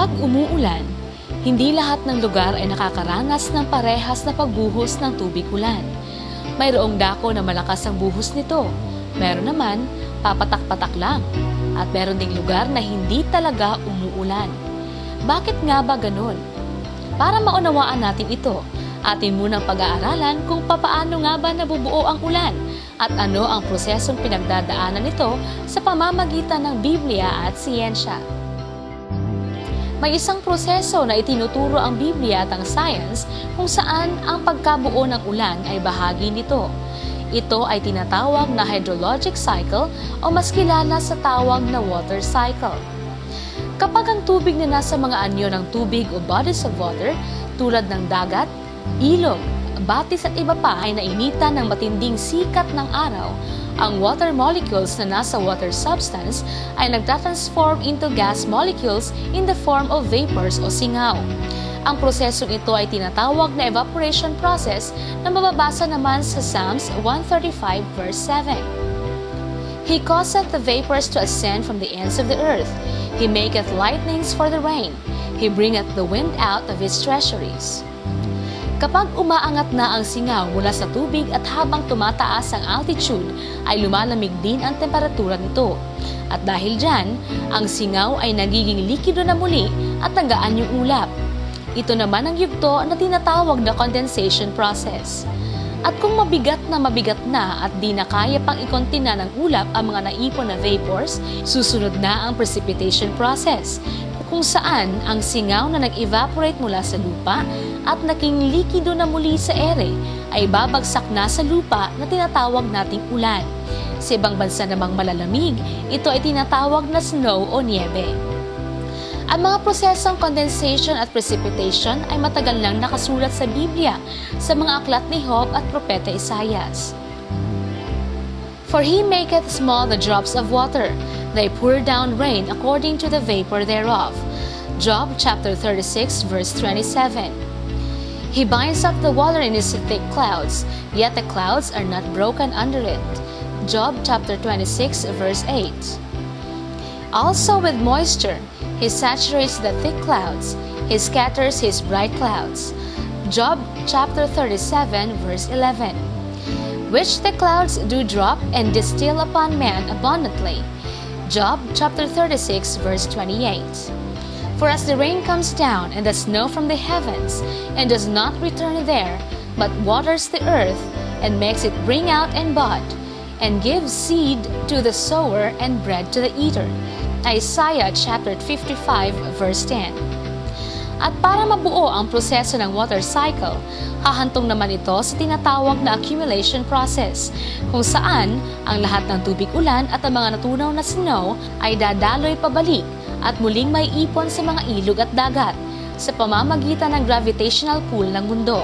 Kapag umuulan, hindi lahat ng lugar ay nakakaranas ng parehas na pagbuhos ng tubig ulan. Mayroong dako na malakas ang buhos nito. Meron naman, papatak-patak lang. At meron ding lugar na hindi talaga umuulan. Bakit nga ba ganun? Para maunawaan natin ito, atin munang pag-aaralan kung papaano nga ba nabubuo ang ulan at ano ang prosesong pinagdadaanan nito sa pamamagitan ng Biblia at siyensya. May isang proseso na itinuturo ang Biblia at ang science kung saan ang pagkabuo ng ulan ay bahagi nito. Ito ay tinatawag na hydrologic cycle o mas kilala sa tawag na water cycle. Kapag ang tubig na nasa mga anyo ng tubig o bodies of water tulad ng dagat, ilog, batis at iba pa ay nainitan ng matinding sikat ng araw, ang water molecules na nasa water substance ay nagtatransform into gas molecules in the form of vapors o singaw. Ang prosesong ito ay tinatawag na evaporation process na mababasa naman sa Psalms 135 verse 7. He causeth the vapors to ascend from the ends of the earth. He maketh lightnings for the rain. He bringeth the wind out of his treasuries. Kapag umaangat na ang singaw mula sa tubig at habang tumataas ang altitude, ay lumalamig din ang temperatura nito. At dahil dyan, ang singaw ay nagiging likido na muli at nagaan yung ulap. Ito naman ang yugto na tinatawag na condensation process. At kung mabigat na at di na kaya pang ikontina ng ulap ang mga naipon na vapors, susunod na ang precipitation process, kung saan ang singaw na nag-evaporate mula sa lupa at naging likido na muli sa ere ay babagsak na sa lupa na tinatawag nating ulan. Sa ibang bansa namang malalamig, ito ay tinatawag na snow o niebe. Ang mga prosesong condensation at precipitation ay matagal nang nakasulat sa Biblia sa mga aklat ni Job at Propeta Isaias. For he maketh small the drops of water, they pour down rain according to the vapor thereof. Job chapter 36 verse 27. He binds up the water in his thick clouds, yet the clouds are not broken under it. Job chapter 26 verse 8. Also with moisture, he saturates the thick clouds, he scatters his bright clouds. Job chapter 37 verse 11. Which the clouds do drop and distill upon man abundantly. Job chapter 36 verse 28. For as the rain comes down and the snow from the heavens, and does not return there, but waters the earth, and makes it bring out and bud, and gives seed to the sower and bread to the eater. Isaiah chapter 55 verse 10. At para mabuo ang proseso ng water cycle, hahantong naman ito sa tinatawag na accumulation process, kung saan ang lahat ng tubig ulan at ang mga natunaw na snow ay dadaloy pabalik at muling may ipon sa mga ilog at dagat sa pamamagitan ng gravitational pull ng mundo.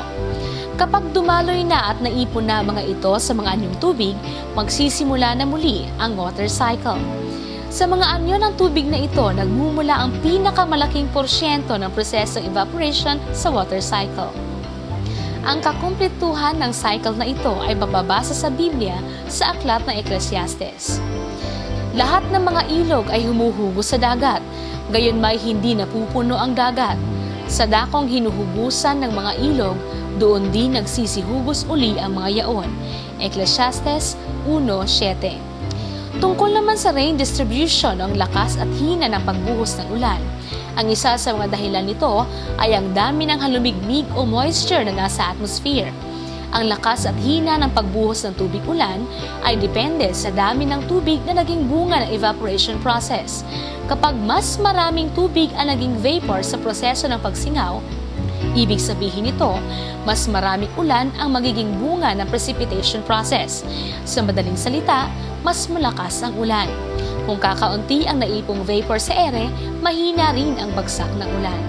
Kapag dumaloy na at naipon na mga ito sa mga anyong tubig, magsisimula na muli ang water cycle. Sa mga anyo ng tubig na ito, nagmumula ang pinakamalaking porsyento ng prosesong evaporation sa water cycle. Ang kakumpletuhan ng cycle na ito ay mababasa sa Biblia sa aklat ng Ecclesiastes. Lahat ng mga ilog ay humuhugos sa dagat, gayon may hindi napupuno ang dagat. Sa dakong hinuhugusan ng mga ilog, doon din nagsisihugos uli ang mga yaon. Ecclesiastes 1:7. Tungkol naman sa rain distribution o ang lakas at hina ng pagbuhos ng ulan, ang isa sa mga dahilan nito ay ang dami ng halumigmig o moisture na nasa atmosphere. Ang lakas at hina ng pagbuhos ng tubig ulan ay depende sa dami ng tubig na naging bunga ng evaporation process. Kapag mas maraming tubig ang naging vapor sa proseso ng pagsingaw, ibig sabihin nito, mas maraming ulan ang magiging bunga ng precipitation process. Sa madaling salita, mas malakas ang ulan. Kung kakaunti ang naipong vapor sa ere, mahina rin ang bagsak ng ulan.